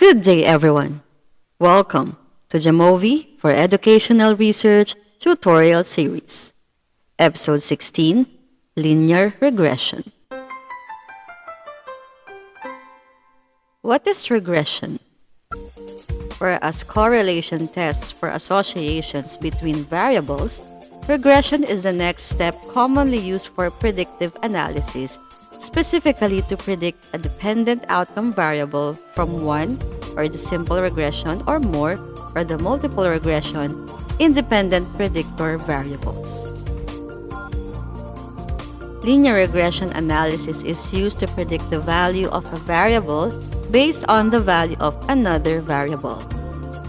Good day, everyone. Welcome to Jamovi for Educational Research Tutorial Series, Episode 16, Linear Regression. What is regression? Whereas correlation tests for associations between variables, regression is the next step commonly used for predictive analysis, specifically to predict a dependent outcome variable from one or the simple regression or more or the multiple regression independent predictor variables. Linear regression analysis is used to predict the value of a variable based on the value of another variable.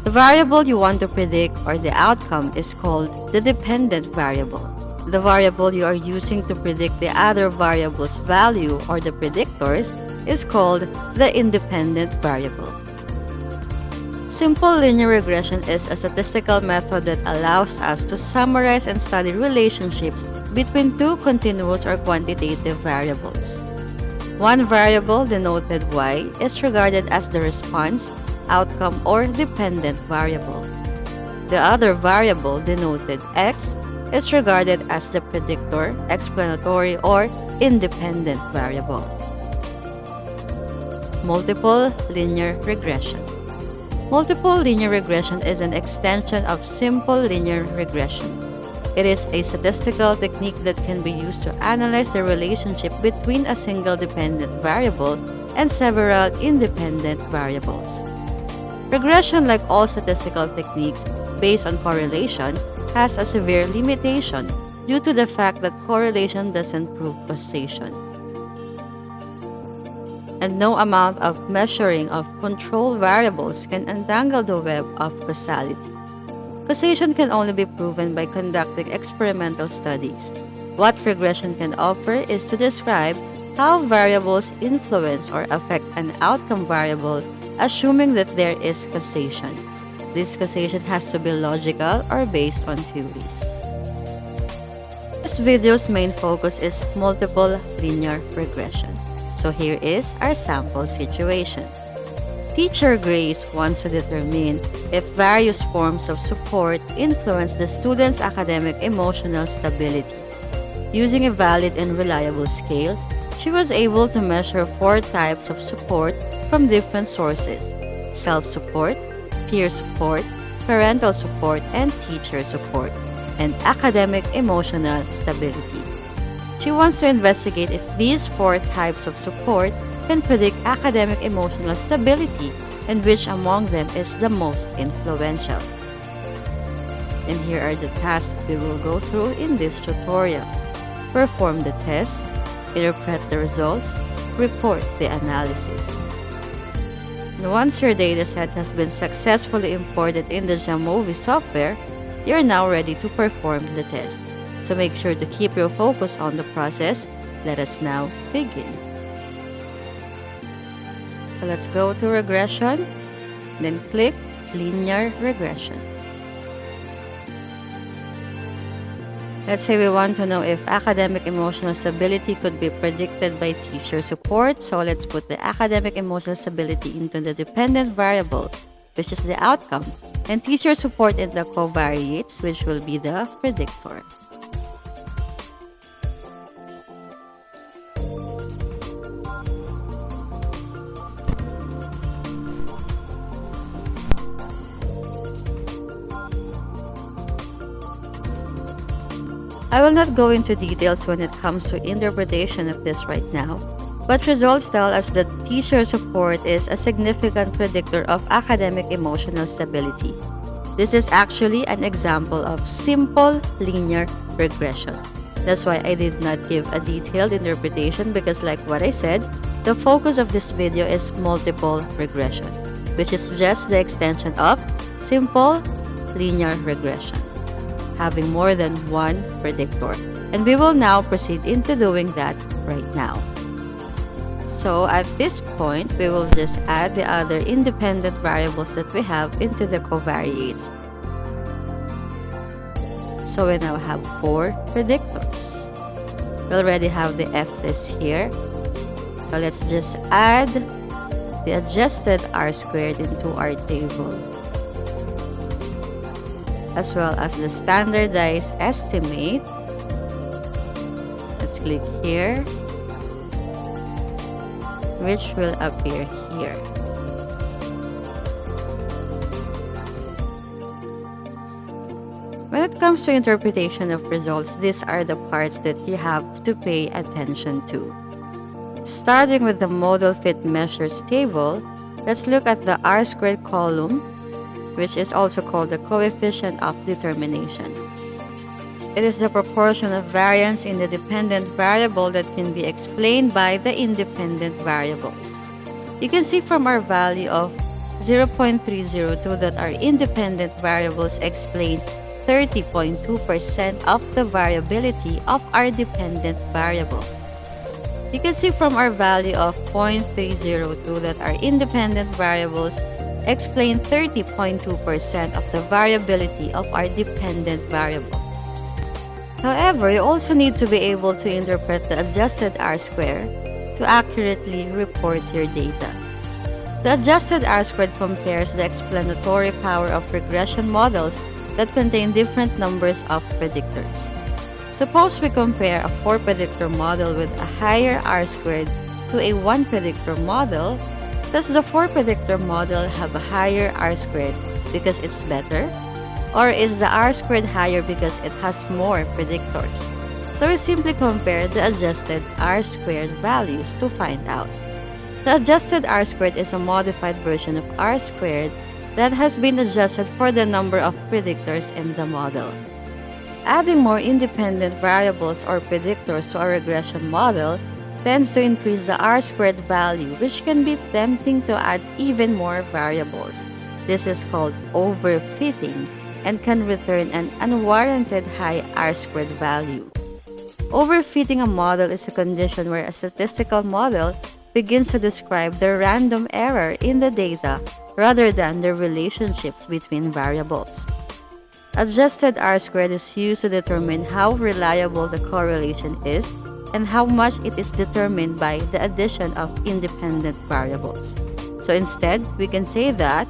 The variable you want to predict or the outcome is called the dependent variable. The variable you are using to predict the other variable's value or the predictors is called the independent variable. Simple linear regression is a statistical method that allows us to summarize and study relationships between two continuous or quantitative variables. One variable, denoted y, is regarded as the response, outcome, or dependent variable. The other variable, denoted x, is regarded as the predictor, explanatory, or independent variable. Multiple linear regression. Multiple linear regression is an extension of simple linear regression. It is a statistical technique that can be used to analyze the relationship between a single dependent variable and several independent variables. Regression, like all statistical techniques based on correlation, has a severe limitation due to the fact that correlation doesn't prove causation. And no amount of measuring of control variables can untangle the web of causality. Causation can only be proven by conducting experimental studies. What regression can offer is to describe how variables influence or affect an outcome variable, assuming that there is causation. This causation has to be logical or based on theories. This video's main focus is multiple linear regression. So here is our sample situation. Teacher Grace wants to determine if various forms of support influence the student's academic emotional stability. Using a valid and reliable scale, she was able to measure 4 types of support from different sources: self-support, peer support, parental support, and teacher support, and academic emotional stability. She wants to investigate if these 4 types of support can predict academic emotional stability and which among them is the most influential. And here are the tasks we will go through in this tutorial. Perform the test, interpret the results, report the analysis. And once your dataset has been successfully imported in the Jamovi software, you're now ready to perform the test. So make sure to keep your focus on the process. Let us now begin. So let's go to regression, then click linear regression. Let's say we want to know if academic emotional stability could be predicted by teacher support. So let's put the academic emotional stability into the dependent variable, which is the outcome, and teacher support in the covariates, which will be the predictor. I will not go into details when it comes to interpretation of this right now, but results tell us that teacher support is a significant predictor of academic emotional stability. This is actually an example of simple linear regression. That's why I did not give a detailed interpretation, because like what I said, the focus of this video is multiple regression, which is just the extension of simple linear regression, having more than one predictor. And we will now proceed into doing that right now. So at this point, we will just add the other independent variables that we have into the covariates. So we now have 4 predictors. We already have the F test here. So let's just add the adjusted R-squared into our table, as well as the standardized estimate. Let's click here, which will appear here. When it comes to interpretation of results, these are the parts that you have to pay attention to. Starting with the model fit measures table, let's look at the R-squared column, which is also called the coefficient of determination. It is the proportion of variance in the dependent variable that can be explained by the independent variables. You can see from our value of 0.302 that our independent variables explain 30.2% of the variability of our dependent variable. You can see from our value of 0.302 that our independent variables explain 30.2% of the variability of our dependent variable. However, you also need to be able to interpret the adjusted R-square to accurately report your data. The adjusted R-squared compares the explanatory power of regression models that contain different numbers of predictors. Suppose we compare a 4-predictor model with a higher R-squared to a 1-predictor model. Does the 4-predictor model have a higher R-squared because it's better? Or is the R-squared higher because it has more predictors? So we simply compare the adjusted R-squared values to find out. The adjusted R-squared is a modified version of R-squared that has been adjusted for the number of predictors in the model. Adding more independent variables or predictors to a regression model tends to increase the R-squared value, which can be tempting to add even more variables. This is called overfitting and can return an unwarranted high R-squared value. Overfitting a model is a condition where a statistical model begins to describe the random error in the data rather than the relationships between variables. Adjusted R-squared is used to determine how reliable the correlation is and how much it is determined by the addition of independent variables. So instead, we can say that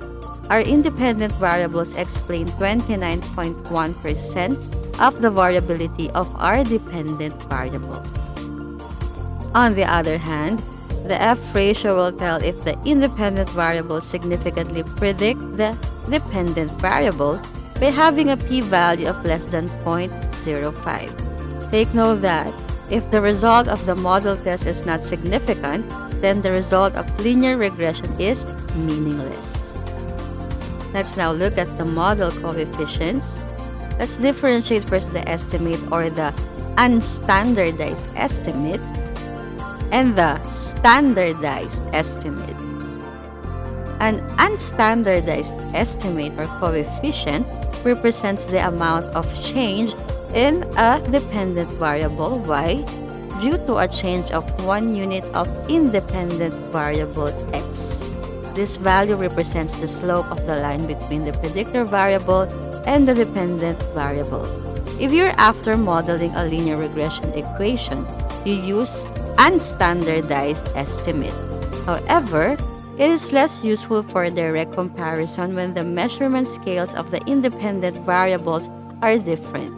our independent variables explain 29.1% of the variability of our dependent variable. On the other hand, the F ratio will tell if the independent variable significantly predict the dependent variable by having a p-value of less than 0.05. Take note that if the result of the model test is not significant, then the result of linear regression is meaningless. Let's now look at the model coefficients. Let's differentiate first the estimate or the unstandardized estimate and the standardized estimate. An unstandardized estimate or coefficient represents the amount of change in a dependent variable y due to a change of 1 unit of independent variable x. This value represents the slope of the line between the predictor variable and the dependent variable. If you're after modeling a linear regression equation, you use unstandardized estimate. However, it is less useful for direct comparison when the measurement scales of the independent variables are different.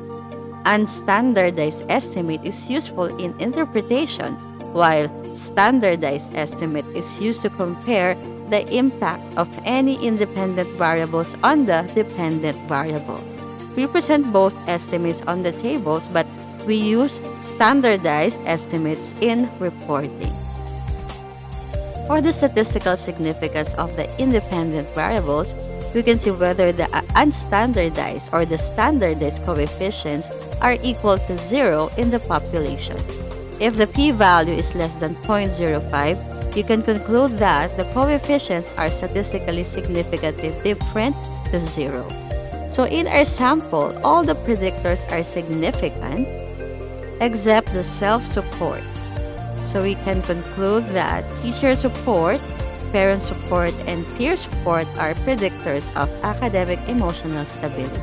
Unstandardized estimate is useful in interpretation, while standardized estimate is used to compare the impact of any independent variables on the dependent variable. We present both estimates on the tables, but we use standardized estimates in reporting. For the statistical significance of the independent variables, we can see whether the unstandardized or the standardized coefficients are equal to 0 in the population. If the p-value is less than 0.05, you can conclude that the coefficients are statistically significantly different to 0. So in our sample, all the predictors are significant except the self-support. So we can conclude that teacher support, parent support, and peer support are predictors of academic emotional stability.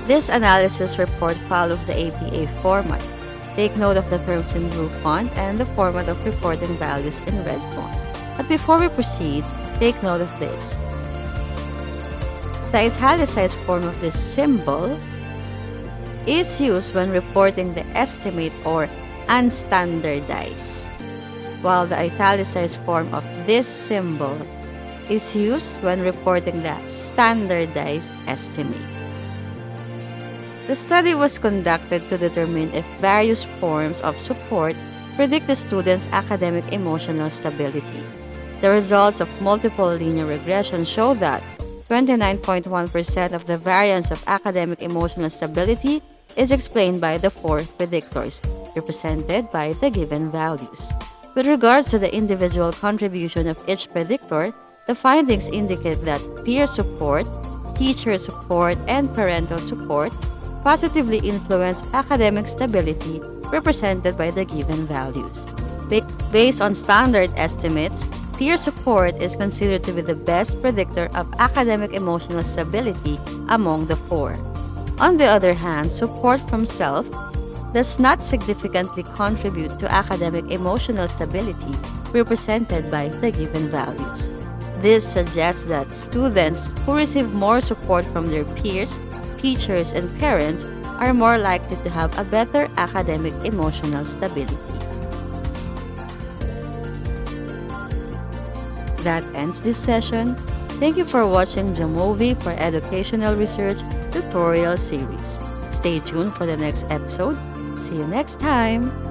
This analysis report follows the APA format. Take note of the terms in blue font and the format of reporting values in red font. But before we proceed, take note of this. The italicized form of this symbol is used when reporting the estimate or unstandardized, while the italicized form of this symbol is used when reporting the standardized estimate. The study was conducted to determine if various forms of support predict the student's academic emotional stability. The results of multiple linear regression show that 29.1% of the variance of academic emotional stability is explained by the four predictors, represented by the given values. With regards to the individual contribution of each predictor, the findings indicate that peer support, teacher support, and parental support positively influence academic stability, represented by the given values. Based on standard estimates, peer support is considered to be the best predictor of academic emotional stability among the four. On the other hand, support from self does not significantly contribute to academic emotional stability, represented by the given values. This suggests that students who receive more support from their peers, teachers, and parents are more likely to have a better academic emotional stability. That ends this session. Thank you for watching Jamovi for Educational Research Tutorial Series. Stay tuned for the next episode. See you next time!